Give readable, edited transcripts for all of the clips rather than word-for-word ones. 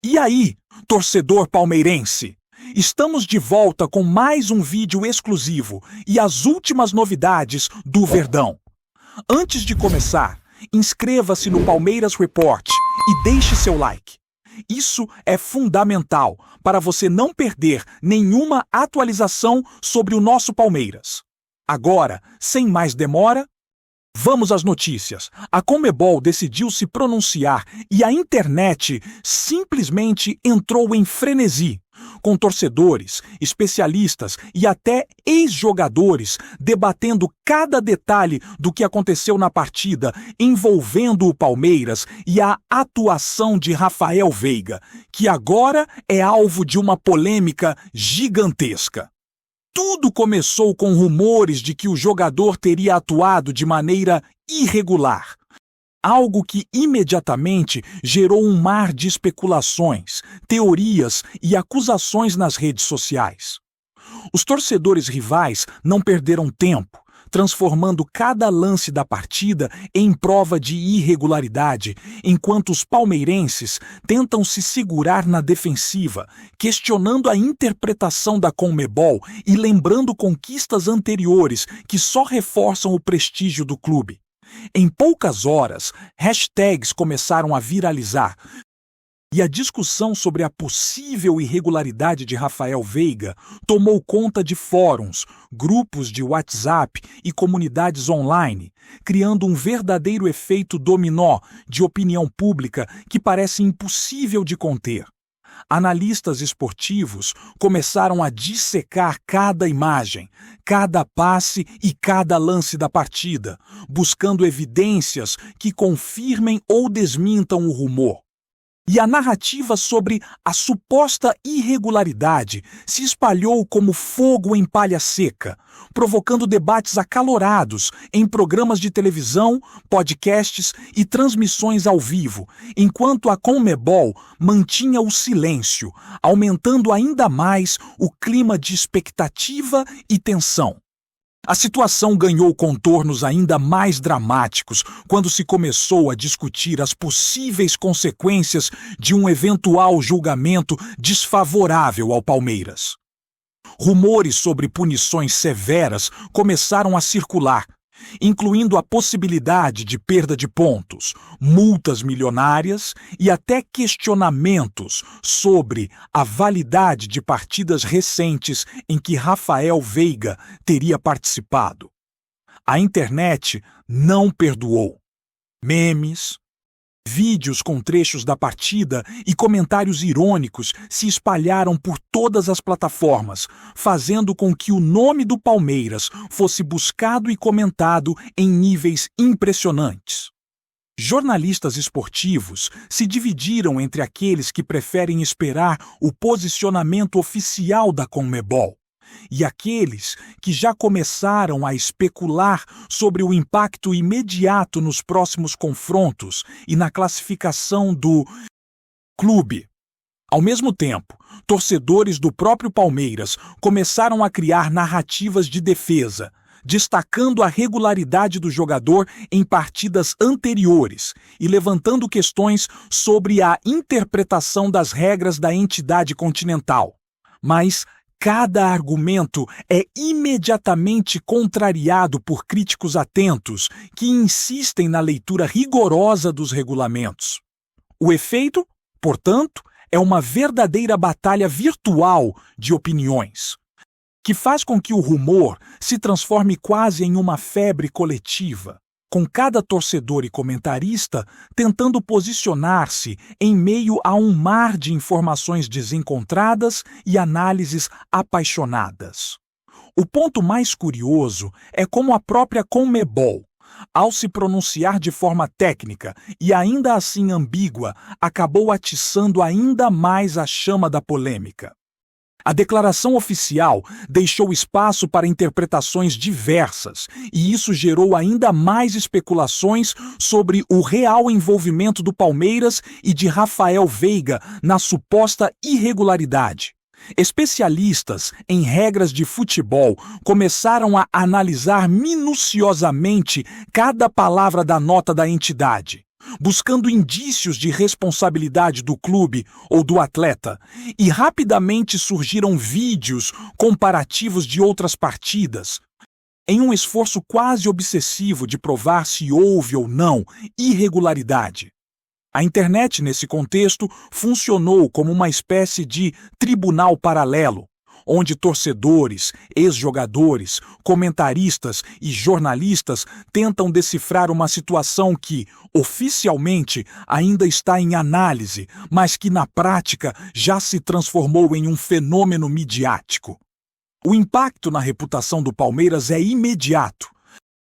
E aí, torcedor palmeirense? Estamos de volta com mais um vídeo exclusivo e as últimas novidades do Verdão. Antes de começar, inscreva-se no Palmeiras Report e deixe seu like. Isso é fundamental para você não perder nenhuma atualização sobre o nosso Palmeiras. Agora, sem mais demora, vamos às notícias. A Conmebol decidiu se pronunciar e a internet simplesmente entrou em frenesi, com torcedores, especialistas e até ex-jogadores debatendo cada detalhe do que aconteceu na partida envolvendo o Palmeiras e a atuação de Rafael Veiga, que agora é alvo de uma polêmica gigantesca. Tudo começou com rumores de que o jogador teria atuado de maneira irregular, algo que imediatamente gerou um mar de especulações, teorias e acusações nas redes sociais. Os torcedores rivais não perderam tempo, transformando cada lance da partida em prova de irregularidade, enquanto os palmeirenses tentam se segurar na defensiva, questionando a interpretação da Conmebol e lembrando conquistas anteriores que só reforçam o prestígio do clube. Em poucas horas, hashtags começaram a viralizar, e a discussão sobre a possível irregularidade de Rafael Veiga tomou conta de fóruns, grupos de WhatsApp e comunidades online, criando um verdadeiro efeito dominó de opinião pública que parece impossível de conter. Analistas esportivos começaram a dissecar cada imagem, cada passe e cada lance da partida, buscando evidências que confirmem ou desmintam o rumor. E a narrativa sobre a suposta irregularidade se espalhou como fogo em palha seca, provocando debates acalorados em programas de televisão, podcasts e transmissões ao vivo, enquanto a Conmebol mantinha o silêncio, aumentando ainda mais o clima de expectativa e tensão. A situação ganhou contornos ainda mais dramáticos quando se começou a discutir as possíveis consequências de um eventual julgamento desfavorável ao Palmeiras. Rumores sobre punições severas começaram a circular, incluindo a possibilidade de perda de pontos, multas milionárias e até questionamentos sobre a validade de partidas recentes em que Rafael Veiga teria participado. A internet não perdoou. Memes, vídeos com trechos da partida e comentários irônicos se espalharam por todas as plataformas, fazendo com que o nome do Palmeiras fosse buscado e comentado em níveis impressionantes. Jornalistas esportivos se dividiram entre aqueles que preferem esperar o posicionamento oficial da Conmebol e aqueles que já começaram a especular sobre o impacto imediato nos próximos confrontos e na classificação do clube. Ao mesmo tempo, torcedores do próprio Palmeiras começaram a criar narrativas de defesa, destacando a regularidade do jogador em partidas anteriores e levantando questões sobre a interpretação das regras da entidade continental. Mas cada argumento é imediatamente contrariado por críticos atentos que insistem na leitura rigorosa dos regulamentos. O efeito, portanto, é uma verdadeira batalha virtual de opiniões, que faz com que o rumor se transforme quase em uma febre coletiva, com cada torcedor e comentarista tentando posicionar-se em meio a um mar de informações desencontradas e análises apaixonadas. O ponto mais curioso é como a própria Conmebol, ao se pronunciar de forma técnica e ainda assim ambígua, acabou atiçando ainda mais a chama da polêmica. A declaração oficial deixou espaço para interpretações diversas, e isso gerou ainda mais especulações sobre o real envolvimento do Palmeiras e de Rafael Veiga na suposta irregularidade. Especialistas em regras de futebol começaram a analisar minuciosamente cada palavra da nota da entidade, buscando indícios de responsabilidade do clube ou do atleta, e rapidamente surgiram vídeos comparativos de outras partidas, em um esforço quase obsessivo de provar se houve ou não irregularidade. A internet, nesse contexto, funcionou como uma espécie de tribunal paralelo, onde torcedores, ex-jogadores, comentaristas e jornalistas tentam decifrar uma situação que, oficialmente, ainda está em análise, mas que, na prática, já se transformou em um fenômeno midiático. O impacto na reputação do Palmeiras é imediato,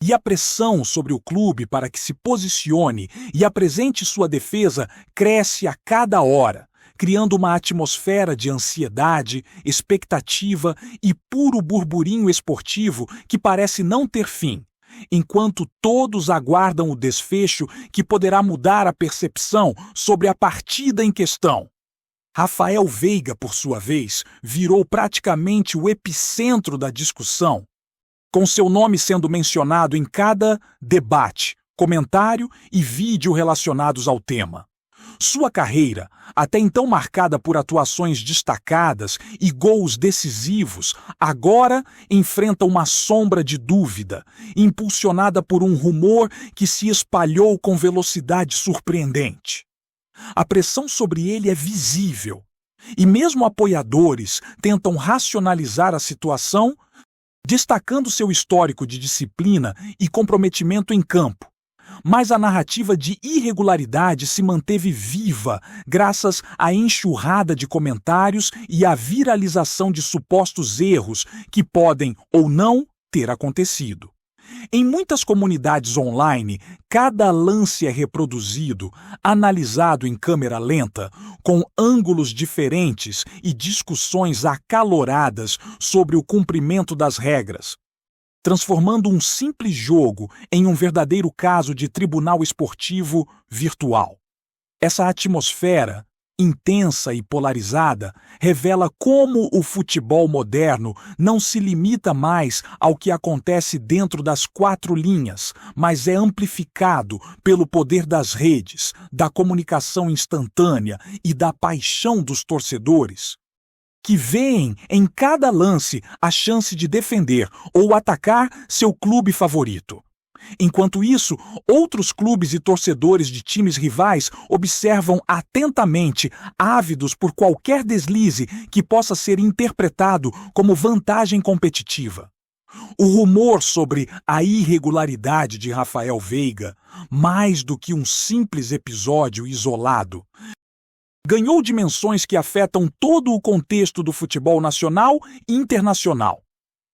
e a pressão sobre o clube para que se posicione e apresente sua defesa cresce a cada hora, criando uma atmosfera de ansiedade, expectativa e puro burburinho esportivo que parece não ter fim, enquanto todos aguardam o desfecho que poderá mudar a percepção sobre a partida em questão. Rafael Veiga, por sua vez, virou praticamente o epicentro da discussão, com seu nome sendo mencionado em cada debate, comentário e vídeo relacionados ao tema. Sua carreira, até então marcada por atuações destacadas e gols decisivos, agora enfrenta uma sombra de dúvida, impulsionada por um rumor que se espalhou com velocidade surpreendente. A pressão sobre ele é visível, e mesmo apoiadores tentam racionalizar a situação, destacando seu histórico de disciplina e comprometimento em campo. Mas a narrativa de irregularidade se manteve viva graças à enxurrada de comentários e à viralização de supostos erros que podem ou não ter acontecido. Em muitas comunidades online, cada lance é reproduzido, analisado em câmera lenta, com ângulos diferentes e discussões acaloradas sobre o cumprimento das regras, transformando um simples jogo em um verdadeiro caso de tribunal esportivo virtual. Essa atmosfera, intensa e polarizada, revela como o futebol moderno não se limita mais ao que acontece dentro das quatro linhas, mas é amplificado pelo poder das redes, da comunicação instantânea e da paixão dos torcedores, que veem em cada lance a chance de defender ou atacar seu clube favorito. Enquanto isso, outros clubes e torcedores de times rivais observam atentamente, ávidos por qualquer deslize que possa ser interpretado como vantagem competitiva. O rumor sobre a irregularidade de Rafael Veiga, mais do que um simples episódio isolado, ganhou dimensões que afetam todo o contexto do futebol nacional e internacional.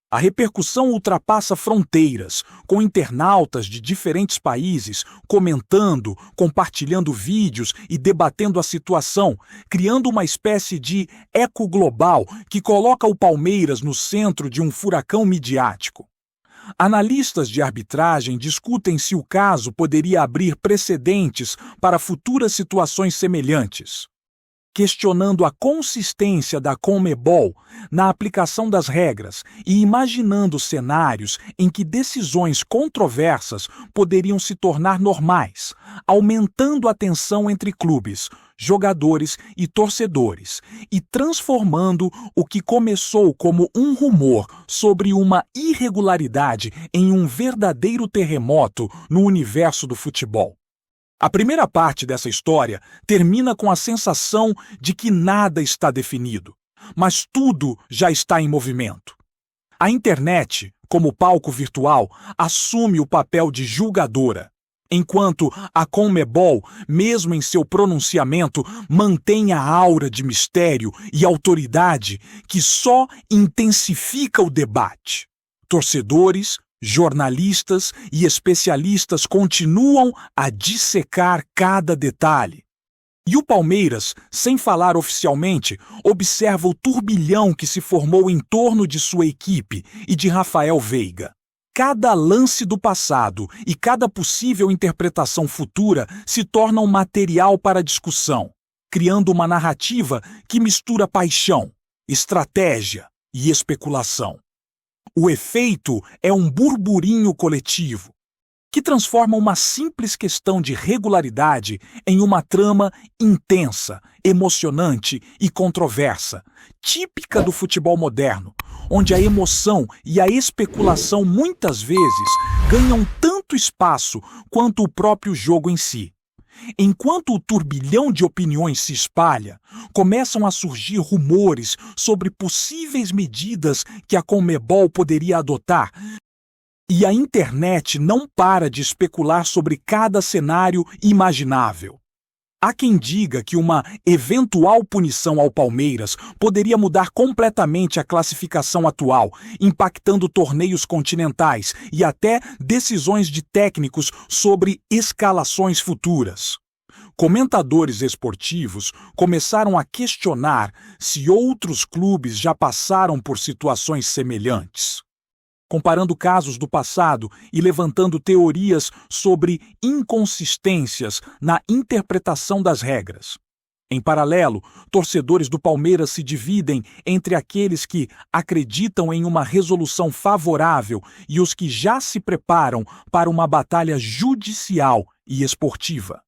A repercussão ultrapassa fronteiras, com internautas de diferentes países comentando, compartilhando vídeos e debatendo a situação, criando uma espécie de eco global que coloca o Palmeiras no centro de um furacão midiático. Analistas de arbitragem discutem se o caso poderia abrir precedentes para futuras situações semelhantes, questionando a consistência da Conmebol na aplicação das regras e imaginando cenários em que decisões controversas poderiam se tornar normais, aumentando a tensão entre clubes, jogadores e torcedores, e transformando o que começou como um rumor sobre uma irregularidade em um verdadeiro terremoto no universo do futebol. A primeira parte dessa história termina com a sensação de que nada está definido, mas tudo já está em movimento. A internet, como palco virtual, assume o papel de julgadora, enquanto a Conmebol, mesmo em seu pronunciamento, mantém a aura de mistério e autoridade que só intensifica o debate. Torcedores, jornalistas e especialistas continuam a dissecar cada detalhe. E o Palmeiras, sem falar oficialmente, observa o turbilhão que se formou em torno de sua equipe e de Rafael Veiga. Cada lance do passado e cada possível interpretação futura se tornam material para discussão, criando uma narrativa que mistura paixão, estratégia e especulação. O efeito é um burburinho coletivo. que transforma uma simples questão de regularidade em uma trama intensa, emocionante e controversa, típica do futebol moderno, onde a emoção e a especulação muitas vezes ganham tanto espaço quanto o próprio jogo em si. Enquanto o turbilhão de opiniões se espalha, começam a surgir rumores sobre possíveis medidas que a Conmebol poderia adotar. E a internet não para de especular sobre cada cenário imaginável. Há quem diga que uma eventual punição ao Palmeiras poderia mudar completamente a classificação atual, impactando torneios continentais e até decisões de técnicos sobre escalações futuras. Comentadores esportivos começaram a questionar se outros clubes já passaram por situações semelhantes, comparando casos do passado e levantando teorias sobre inconsistências na interpretação das regras. Em paralelo, torcedores do Palmeiras se dividem entre aqueles que acreditam em uma resolução favorável e os que já se preparam para uma batalha judicial e esportiva.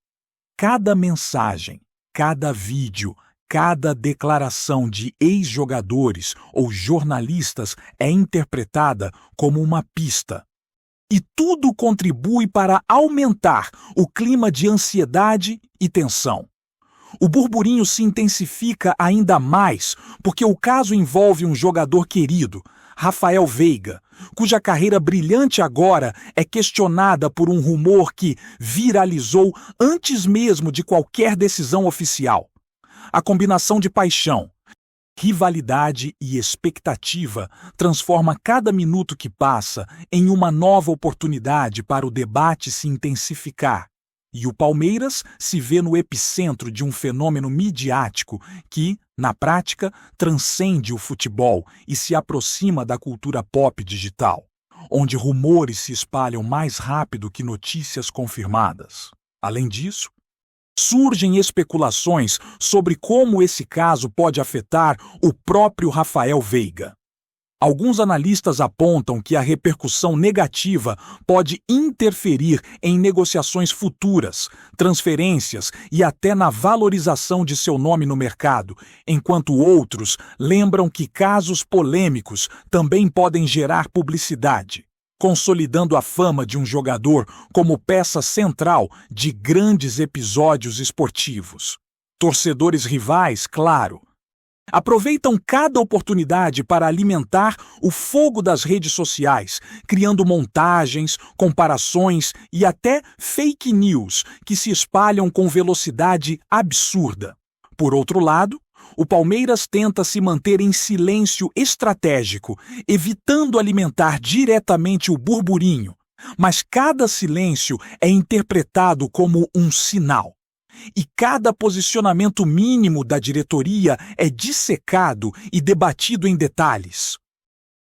Cada mensagem, cada vídeo, cada declaração de ex-jogadores ou jornalistas é interpretada como uma pista. E tudo contribui para aumentar o clima de ansiedade e tensão. O burburinho se intensifica ainda mais porque o caso envolve um jogador querido, Rafael Veiga, cuja carreira brilhante agora é questionada por um rumor que viralizou antes mesmo de qualquer decisão oficial. A combinação de paixão, rivalidade e expectativa transforma cada minuto que passa em uma nova oportunidade para o debate se intensificar. E o Palmeiras se vê no epicentro de um fenômeno midiático que, na prática, transcende o futebol e se aproxima da cultura pop digital, onde rumores se espalham mais rápido que notícias confirmadas. Além disso, surgem especulações sobre como esse caso pode afetar o próprio Rafael Veiga. Alguns analistas apontam que a repercussão negativa pode interferir em negociações futuras, transferências e até na valorização de seu nome no mercado, enquanto outros lembram que casos polêmicos também podem gerar publicidade, consolidando a fama de um jogador como peça central de grandes episódios esportivos. Torcedores rivais, claro, aproveitam cada oportunidade para alimentar o fogo das redes sociais, criando montagens, comparações e até fake news que se espalham com velocidade absurda. Por outro lado, o Palmeiras tenta se manter em silêncio estratégico, evitando alimentar diretamente o burburinho, mas cada silêncio é interpretado como um sinal. E cada posicionamento mínimo da diretoria é dissecado e debatido em detalhes.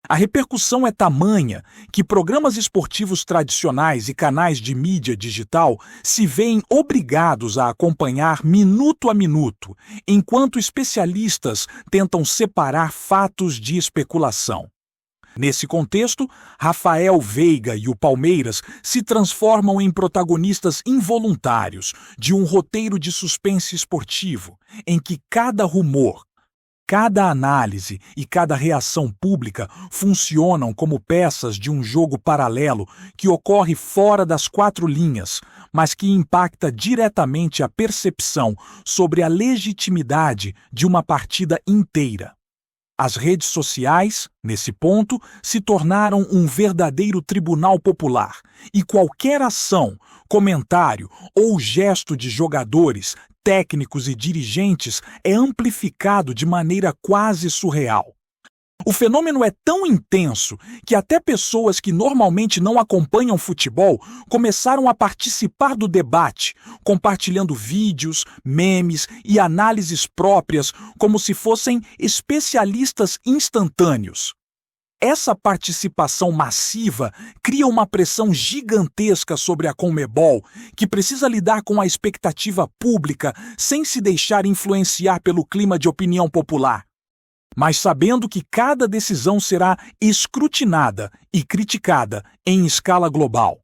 A repercussão é tamanha que programas esportivos tradicionais e canais de mídia digital se veem obrigados a acompanhar minuto a minuto, enquanto especialistas tentam separar fatos de especulação. Nesse contexto, Rafael Veiga e o Palmeiras se transformam em protagonistas involuntários de um roteiro de suspense esportivo, em que cada rumor, cada análise e cada reação pública funcionam como peças de um jogo paralelo que ocorre fora das quatro linhas, mas que impacta diretamente a percepção sobre a legitimidade de uma partida inteira. As redes sociais, nesse ponto, se tornaram um verdadeiro tribunal popular, e qualquer ação, comentário ou gesto de jogadores, técnicos e dirigentes é amplificado de maneira quase surreal. O fenômeno é tão intenso que até pessoas que normalmente não acompanham futebol começaram a participar do debate, compartilhando vídeos, memes e análises próprias como se fossem especialistas instantâneos. Essa participação massiva cria uma pressão gigantesca sobre a Conmebol, que precisa lidar com a expectativa pública sem se deixar influenciar pelo clima de opinião popular, mas sabendo que cada decisão será escrutinada e criticada em escala global.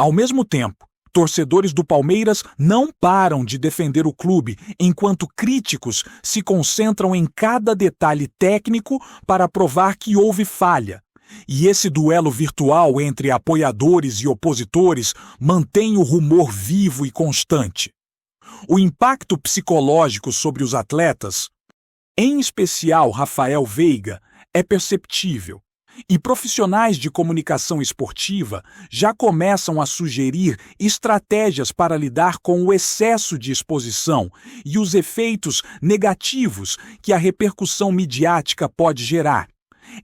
Ao mesmo tempo, torcedores do Palmeiras não param de defender o clube, enquanto críticos se concentram em cada detalhe técnico para provar que houve falha. E esse duelo virtual entre apoiadores e opositores mantém o rumor vivo e constante. O impacto psicológico sobre os atletas, em especial Rafael Veiga, é perceptível. E profissionais de comunicação esportiva já começam a sugerir estratégias para lidar com o excesso de exposição e os efeitos negativos que a repercussão midiática pode gerar,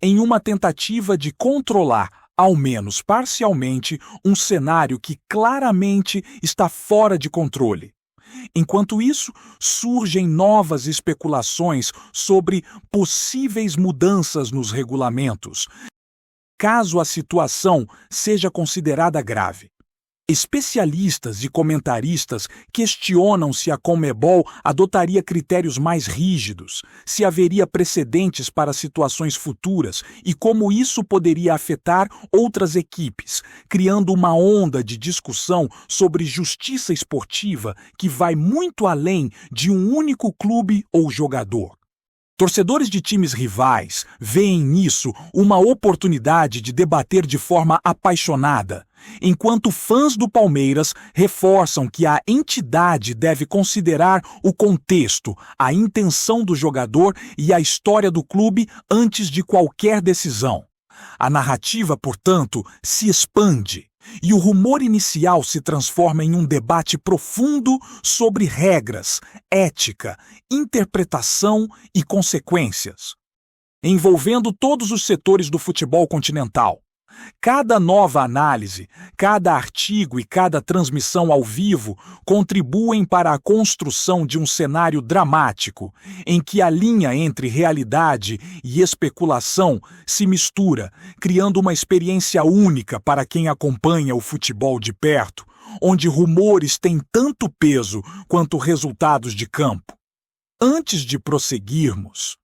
em uma tentativa de controlar, ao menos parcialmente, um cenário que claramente está fora de controle. Enquanto isso, surgem novas especulações sobre possíveis mudanças nos regulamentos, caso a situação seja considerada grave. Especialistas e comentaristas questionam se a Conmebol adotaria critérios mais rígidos, se haveria precedentes para situações futuras e como isso poderia afetar outras equipes, criando uma onda de discussão sobre justiça esportiva que vai muito além de um único clube ou jogador. Torcedores de times rivais veem nisso uma oportunidade de debater de forma apaixonada, enquanto fãs do Palmeiras reforçam que a entidade deve considerar o contexto, a intenção do jogador e a história do clube antes de qualquer decisão. A narrativa, portanto, se expande. E o rumor inicial se transforma em um debate profundo sobre regras, ética, interpretação e consequências, envolvendo todos os setores do futebol continental. Cada nova análise, cada artigo e cada transmissão ao vivo contribuem para a construção de um cenário dramático, em que a linha entre realidade e especulação se mistura, criando uma experiência única para quem acompanha o futebol de perto, onde rumores têm tanto peso quanto resultados de campo. Antes de prosseguirmos,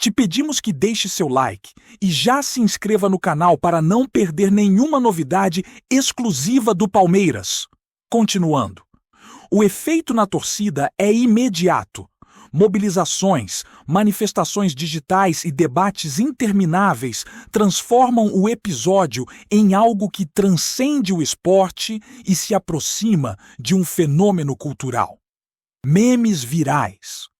te pedimos que deixe seu like e já se inscreva no canal para não perder nenhuma novidade exclusiva do Palmeiras. Continuando, o efeito na torcida é imediato. Mobilizações, manifestações digitais e debates intermináveis transformam o episódio em algo que transcende o esporte e se aproxima de um fenômeno cultural. Memes virais.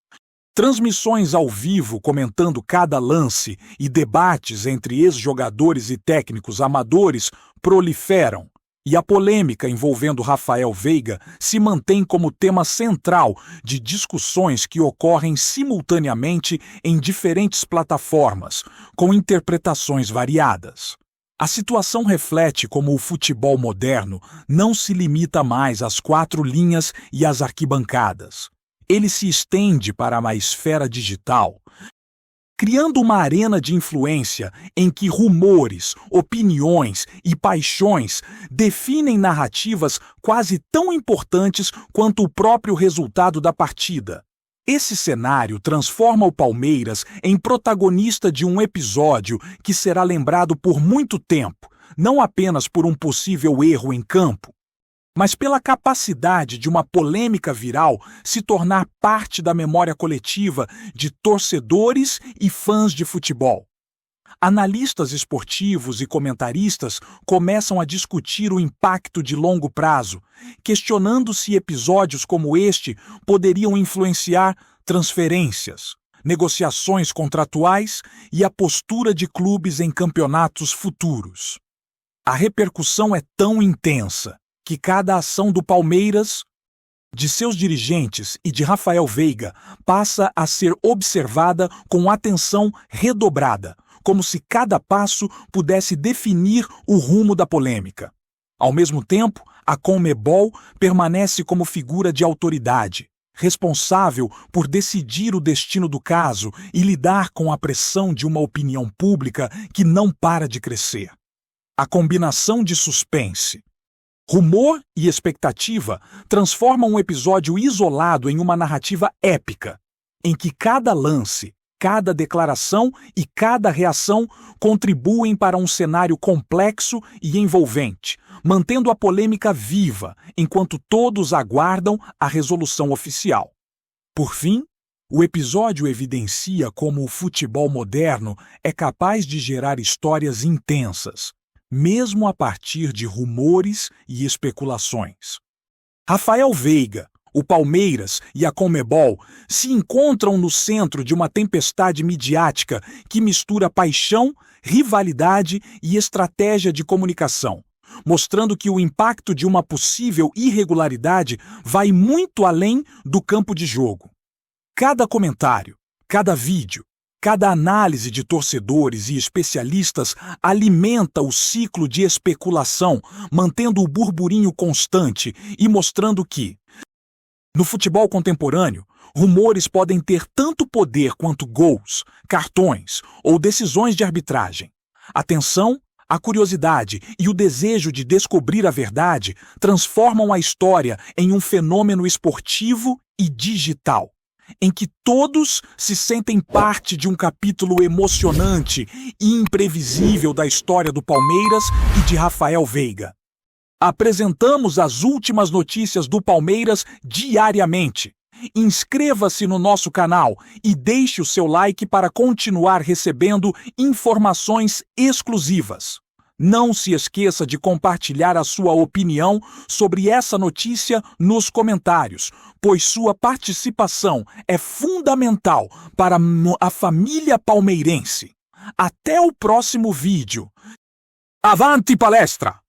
Transmissões ao vivo comentando cada lance e debates entre ex-jogadores e técnicos amadores proliferam, e a polêmica envolvendo Rafael Veiga se mantém como tema central de discussões que ocorrem simultaneamente em diferentes plataformas, com interpretações variadas. A situação reflete como o futebol moderno não se limita mais às 4 linhas e às arquibancadas. Ele se estende para uma esfera digital, criando uma arena de influência em que rumores, opiniões e paixões definem narrativas quase tão importantes quanto o próprio resultado da partida. Esse cenário transforma o Palmeiras em protagonista de um episódio que será lembrado por muito tempo, não apenas por um possível erro em campo, mas pela capacidade de uma polêmica viral se tornar parte da memória coletiva de torcedores e fãs de futebol. Analistas esportivos e comentaristas começam a discutir o impacto de longo prazo, questionando se episódios como este poderiam influenciar transferências, negociações contratuais e a postura de clubes em campeonatos futuros. A repercussão é tão intensa que cada ação do Palmeiras, de seus dirigentes e de Rafael Veiga passa a ser observada com atenção redobrada, como se cada passo pudesse definir o rumo da polêmica. Ao mesmo tempo, a Conmebol permanece como figura de autoridade, responsável por decidir o destino do caso e lidar com a pressão de uma opinião pública que não para de crescer. A combinação de suspense, rumor e expectativa transformam um episódio isolado em uma narrativa épica, em que cada lance, cada declaração e cada reação contribuem para um cenário complexo e envolvente, mantendo a polêmica viva enquanto todos aguardam a resolução oficial. Por fim, o episódio evidencia como o futebol moderno é capaz de gerar histórias intensas, mesmo a partir de rumores e especulações. Rafael Veiga, o Palmeiras e a Conmebol se encontram no centro de uma tempestade midiática que mistura paixão, rivalidade e estratégia de comunicação, mostrando que o impacto de uma possível irregularidade vai muito além do campo de jogo. Cada comentário, cada vídeo, cada análise de torcedores e especialistas alimenta o ciclo de especulação, mantendo o burburinho constante e mostrando que, no futebol contemporâneo, rumores podem ter tanto poder quanto gols, cartões ou decisões de arbitragem. A tensão, a curiosidade e o desejo de descobrir a verdade transformam a história em um fenômeno esportivo e digital, em que todos se sentem parte de um capítulo emocionante e imprevisível da história do Palmeiras e de Rafael Veiga. Apresentamos as últimas notícias do Palmeiras diariamente. Inscreva-se no nosso canal e deixe o seu like para continuar recebendo informações exclusivas. Não se esqueça de compartilhar a sua opinião sobre essa notícia nos comentários, pois sua participação é fundamental para a família palmeirense. Até o próximo vídeo. Avante palestra!